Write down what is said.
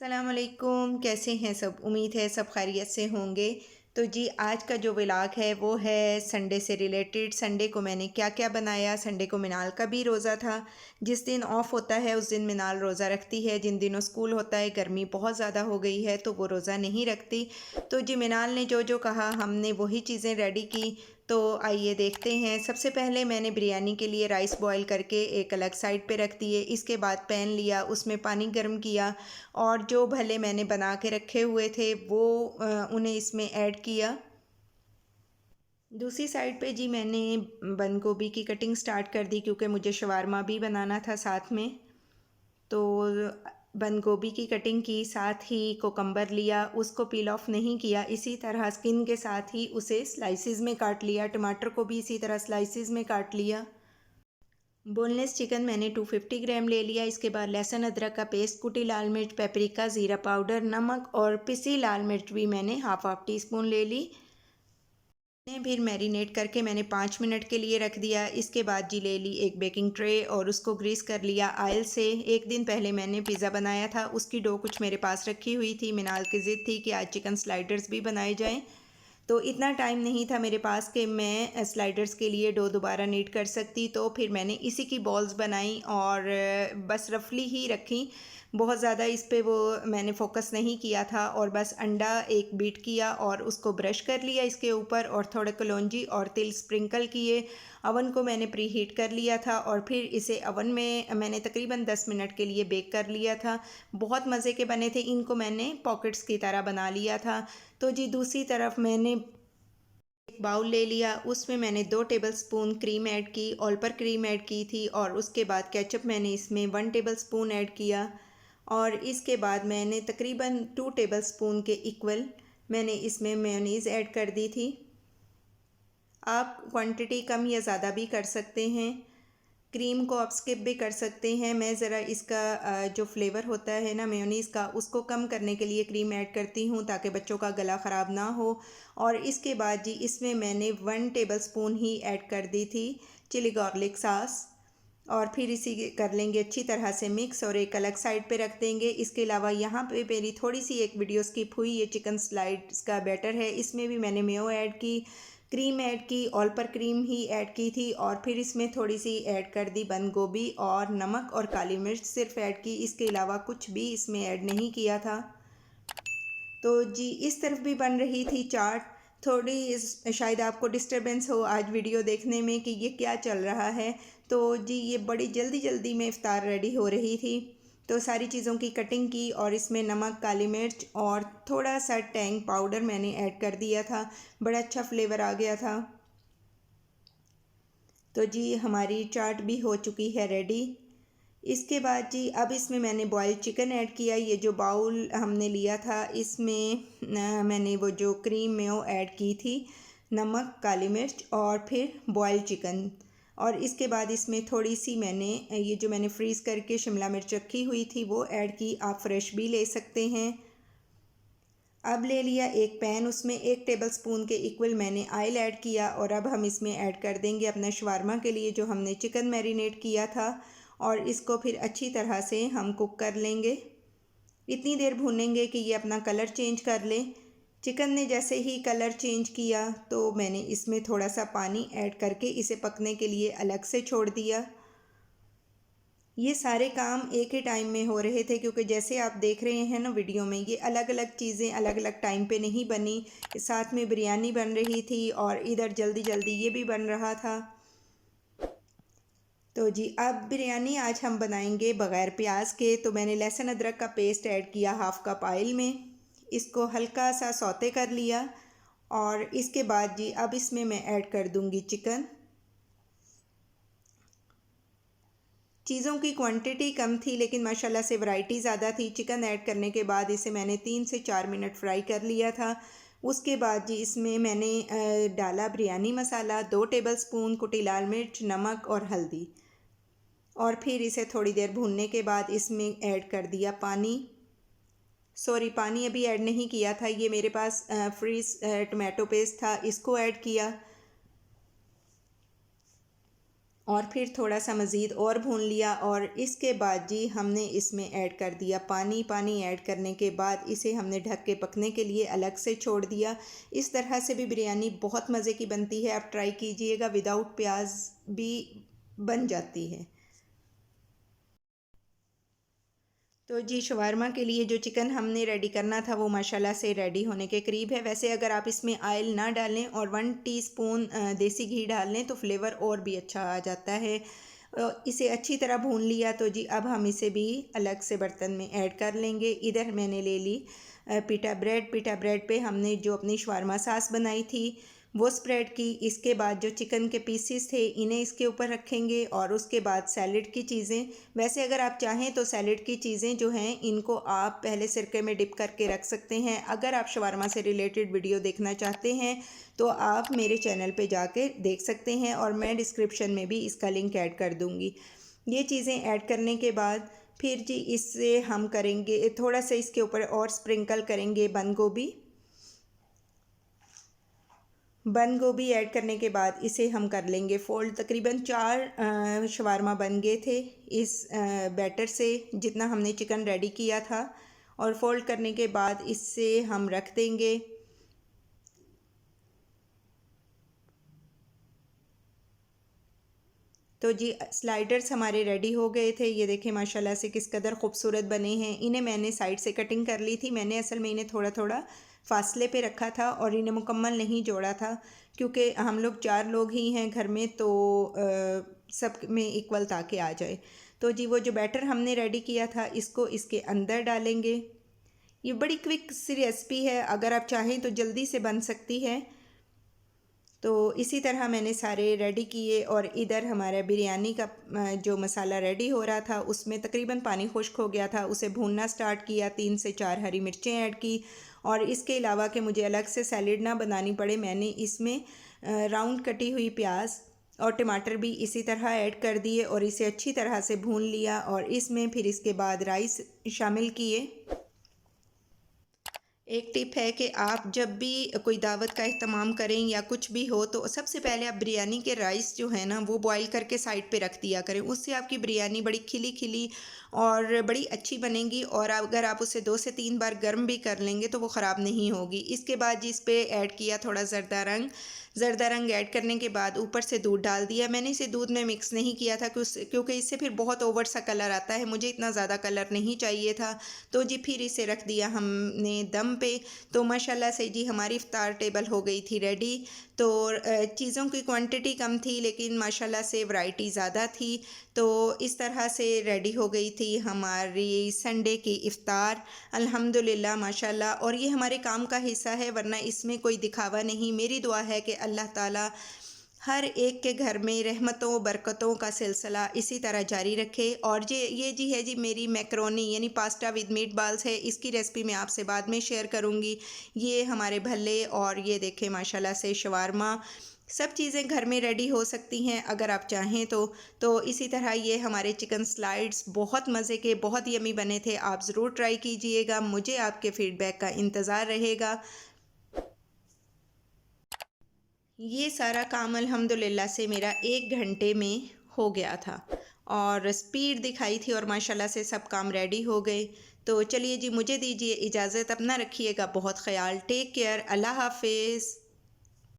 अस्सलामुअलैकुम, कैसे हैं सब? उम्मीद है सब खैरियत से होंगे। तो जी आज का जो व्लॉग है वो है संडे से रिलेटेड। संडे को मैंने क्या-क्या बनाया। संडे को मिनाल का भी रोज़ा था। जिस दिन ऑफ होता है उस दिन मिनाल रोज़ा रखती है। जिन दिनों स्कूल होता है, गर्मी बहुत ज़्यादा हो गई है तो वो रोज़ा नहीं रखती। तो जी मिनाल ने जो-जो कहा हमने वही चीज़ें रेडी की। तो आइए देखते हैं। सबसे पहले मैंने बिरयानी के लिए राइस बॉयल करके एक अलग साइड पे रख दिए। इसके बाद पैन लिया, उसमें पानी गर्म किया और जो भले मैंने बना के रखे हुए थे वो उन्हें इसमें ऐड किया। दूसरी साइड पे जी मैंने बंद गोभी की कटिंग स्टार्ट कर दी क्योंकि मुझे शवारमा भी बनाना था साथ में। तो बंद गोभी की कटिंग की, साथ ही कोकम्बर लिया, उसको पील ऑफ नहीं किया, इसी तरह स्किन के साथ ही उसे स्लाइसिस में काट लिया। टमाटर को भी इसी तरह स्लाइसिस में काट लिया। बोनलेस चिकन मैंने 250 ग्राम ले लिया। इसके बाद लहसुन अदरक का पेस्ट, कुटी लाल मिर्च, पेपरिका, ज़ीरा पाउडर, नमक और पिसी लाल मिर्च भी मैंने हाफ हाफ टी स्पून ले ली। फिर मैरिनेट करके मैंने 5 मिनट के लिए रख दिया। इसके बाद जी ले ली एक बेकिंग ट्रे और उसको ग्रीस कर लिया ऑयल से। एक दिन पहले मैंने पिज़्ज़ा बनाया था, उसकी डो कुछ मेरे पास रखी हुई थी। मिनाल की ज़िद थी कि आज चिकन स्लाइडर्स भी बनाए जाएं। तो इतना टाइम नहीं था मेरे पास कि मैं स्लाइडर्स के लिए डो दोबारा नीड कर सकती। तो फिर मैंने इसी की बॉल्स बनाई और बस रफली ही रखी। बहुत ज़्यादा इस पे वो मैंने फ़ोकस नहीं किया था और बस अंडा एक बीट किया और उसको ब्रश कर लिया इसके ऊपर और थोड़े कलौंजी और तिल स्प्रिंकल किए। अवन को मैंने प्री हीट कर लिया था और फिर इसे अवन में मैंने तकरीबन 10 मिनट के लिए बेक कर लिया था। बहुत मज़े के बने थे। इनको मैंने पॉकेट्स की तरह बना लिया था। तो जी दूसरी तरफ मैंने एक बाउल ले लिया, उसमें मैंने 2 टेबलस्पून क्रीम ऐड की, ऑल पर क्रीम ऐड की थी और उसके बाद केचप मैंने इसमें 1 टेबलस्पून ऐड किया और इसके बाद मैंने तकरीबन 2 टेबलस्पून के इक्वल मैंने इसमें मेयोनीज़ ऐड कर दी थी। आप क्वांटिटी कम या ज़्यादा भी कर सकते हैं। क्रीम को आप स्किप भी कर सकते हैं। मैं ज़रा इसका जो फ्लेवर होता है ना मेयोनीज़ का, उसको कम करने के लिए क्रीम ऐड करती हूँ ताकि बच्चों का गला ख़राब ना हो। और इसके बाद जी इसमें मैंने 1 टेबलस्पून ही ऐड कर दी थी चिली गार्लिक सॉस और फिर इसी कर लेंगे अच्छी तरह से मिक्स और एक अलग साइड पे रख देंगे। इसके अलावा यहाँ पे मेरी थोड़ी सी एक वीडियो स्किप हुई, ये चिकन स्लाइड्स का बैटर है। इसमें भी मैंने मेयो ऐड की, क्रीम ऐड की, ऑल पर क्रीम ही ऐड की थी और फिर इसमें थोड़ी सी ऐड कर दी बंद गोभी और नमक और काली मिर्च सिर्फ ऐड की। इसके अलावा कुछ भी इसमें ऐड नहीं किया था। तो जी इस तरफ भी बन रही थी चाट। थोड़ी शायद आपको डिस्टरबेंस हो आज वीडियो देखने में कि ये क्या चल रहा है। तो जी ये बड़ी जल्दी जल्दी में इफ़्तार रेडी हो रही थी। तो सारी चीज़ों की कटिंग की और इसमें नमक, काली मिर्च और थोड़ा सा टैंग पाउडर मैंने ऐड कर दिया था। बड़ा अच्छा फ्लेवर आ गया था। तो जी हमारी चाट भी हो चुकी है रेडी। इसके बाद जी अब इसमें मैंने बॉयल चिकन ऐड किया। ये जो बाउल हमने लिया था इसमें मैंने वो जो क्रीम मेयो ऐड की थी, नमक, काली मिर्च और फिर बॉयल चिकन। और इसके बाद इसमें थोड़ी सी मैंने ये जो मैंने फ्रीज़ करके शिमला मिर्च रखी हुई थी वो ऐड की। आप फ्रेश भी ले सकते हैं। अब ले लिया एक पैन, उसमें 1 टेबलस्पून के इक्वल मैंने ऑयल ऐड किया और अब हम इसमें ऐड कर देंगे अपना शवारमा के लिए जो हमने चिकन मैरिनेट किया था और इसको फिर अच्छी तरह से हम कुक कर लेंगे। इतनी देर भूनेंगे कि ये अपना कलर चेंज कर ले। चिकन ने जैसे ही कलर चेंज किया तो मैंने इसमें थोड़ा सा पानी ऐड करके इसे पकने के लिए अलग से छोड़ दिया। ये सारे काम एक ही टाइम में हो रहे थे क्योंकि जैसे आप देख रहे हैं ना वीडियो में, ये अलग अलग चीज़ें अलग अलग टाइम पे नहीं बनी। साथ में बिरयानी बन रही थी और इधर जल्दी जल्दी ये भी बन रहा था। तो जी अब बिरयानी आज हम बनाएंगे बग़ैर प्याज के। तो मैंने लहसुन अदरक का पेस्ट ऐड किया हाफ़ कप ऑयल में। इसको हल्का सा सौते कर लिया और इसके बाद जी अब इसमें मैं ऐड कर दूँगी चिकन। चीज़ों की क्वांटिटी कम थी लेकिन माशाल्लाह से वैरायटी ज़्यादा थी। चिकन ऐड करने के बाद इसे मैंने 3 से 4 मिनट फ्राई कर लिया था। उसके बाद जी इसमें मैंने डाला बिरयानी मसाला, 2 टेबलस्पून कुटी लाल मिर्च, नमक और हल्दी और फिर इसे थोड़ी देर भूनने के बाद इसमें ऐड कर दिया पानी। सॉरी, पानी अभी ऐड नहीं किया था, ये मेरे पास फ्रीज़ टमाटो पेस्ट था, इसको ऐड किया। और फिर थोड़ा सा मज़ीद और भून लिया और इसके बाद जी हमने इसमें ऐड कर दिया पानी। पानी ऐड करने के बाद इसे हमने ढक के पकने के लिए अलग से छोड़ दिया। इस तरह से भी बिरयानी बहुत मज़े की बनती है, आप ट्राई कीजिएगा। विदाउट प्याज भी बन जाती है। तो जी शवारमा के लिए जो चिकन हमने रेडी करना था वो माशाल्लाह से रेडी होने के करीब है। वैसे अगर आप इसमें ऑयल ना डालें और 1 टीस्पून देसी घी डाल लें तो फ्लेवर और भी अच्छा आ जाता है। इसे अच्छी तरह भून लिया तो जी अब हम इसे भी अलग से बर्तन में ऐड कर लेंगे। इधर मैंने ले ली पिटा ब्रेड। पिटा ब्रेड पे हमने जो अपनी शवारमा सास बनाई थी वो स्प्रेड की। इसके बाद जो चिकन के पीसीस थे इन्हें इसके ऊपर रखेंगे और उसके बाद सैलेड की चीज़ें। वैसे अगर आप चाहें तो सैलेड की चीज़ें जो हैं इनको आप पहले सिरके में डिप करके रख सकते हैं। अगर आप शवारमा से रिलेटेड वीडियो देखना चाहते हैं तो आप मेरे चैनल पे जाके देख सकते हैं और मैं डिस्क्रिप्शन में भी इसका लिंक ऐड कर दूँगी। ये चीज़ें ऐड करने के बाद फिर जी इससे हम करेंगे थोड़ा सा इसके ऊपर और स्प्रिंकल करेंगे बंद गोभी। बंद गोभी ऐड करने के बाद इसे हम कर लेंगे फ़ोल्ड। तकरीबन 4 शवारमा बन गए थे इस बैटर से जितना हमने चिकन रेडी किया था। और फ़ोल्ड करने के बाद इससे हम रख देंगे। तो जी स्लाइडर्स हमारे रेडी हो गए थे। ये देखें माशाल्लाह से किस कदर खूबसूरत बने हैं। इन्हें मैंने साइड से कटिंग कर ली थी। मैंने असल में इन्हें थोड़ा थोड़ा फासले पे रखा था और इन्हें मुकम्मल नहीं जोड़ा था क्योंकि हम लोग 4 लोग ही हैं घर में, तो सब में इक्वल ताकि आ जाए। तो जी वो जो बैटर हमने रेडी किया था इसको इसके अंदर डालेंगे। ये बड़ी क्विक सी रेसिपी है, अगर आप चाहें तो जल्दी से बन सकती है। तो इसी तरह मैंने सारे रेडी किए और इधर हमारा बिरयानी का जो मसाला रेडी हो रहा था उसमें तकरीबन पानी खुश्क हो गया था, उसे भूनना स्टार्ट किया। 3 से 4 हरी मिर्चें ऐड की और इसके अलावा कि मुझे अलग से सैलेड ना बनानी पड़े मैंने इसमें राउंड कटी हुई प्याज और टमाटर भी इसी तरह ऐड कर दिए और इसे अच्छी तरह से भून लिया और इसमें फिर इसके बाद राइस शामिल किए। एक टिप है कि आप जब भी कोई दावत का एहतमाम करें या कुछ भी हो तो सबसे पहले आप बिरयानी के राइस जो है ना वो बॉईल करके साइड पे रख दिया करें। उससे आपकी बिरयानी बड़ी खिली खिली और बड़ी अच्छी बनेगी और अगर आप उसे 2 से 3 बार गर्म भी कर लेंगे तो वो ख़राब नहीं होगी। इसके बाद जिस पे ऐड किया थोड़ा ज़रदा रंग ऐड करने के बाद ऊपर से दूध डाल दिया। मैंने इसे दूध में मिक्स नहीं किया था क्योंकि इससे फिर बहुत ओवर सा कलर आता है, मुझे इतना ज़्यादा कलर नहीं चाहिए था। तो जी फिर इसे रख दिया हमने दम पे। तो माशाल्लाह से जी हमारी इफ्तार टेबल हो गई थी रेडी। तो चीज़ों की क्वांटिटी कम थी लेकिन माशाल्लाह से वैरायटी ज़्यादा थी। तो इस तरह से रेडी हो गई थी हमारी संडे की इफ्तार अल्हम्दुलिल्लाह माशाल्लाह। और ये हमारे काम का हिस्सा है, वरना इसमें कोई दिखावा नहीं। मेरी दुआ है कि अल्लाह ताला हर एक के घर में रहमतों बरकतों का सिलसिला इसी तरह जारी रखे। और ये जी है जी मेरी मैकरोनी यानी पास्ता विद मीट बाल्स है, इसकी रेसिपी मैं आपसे बाद में शेयर करूँगी। ये हमारे भल्ले और ये देखें माशाल्लाह से शवारमा, सब चीज़ें घर में रेडी हो सकती हैं अगर आप चाहें तो इसी तरह ये हमारे चिकन स्लाइड्स बहुत मज़े के बहुत यमी बने थे। आप ज़रूर ट्राई कीजिएगा, मुझे आपके फ़ीडबैक का इंतज़ार रहेगा। ये सारा काम अल्हम्दुलिल्लाह से मेरा 1 घंटे में हो गया था और स्पीड दिखाई थी और माशाल्लाह से सब काम रेडी हो गए। तो चलिए जी मुझे दीजिए इजाज़त, अपना रखिएगा बहुत ख़याल। टेक केयर, अल्लाह हाफ़िज़।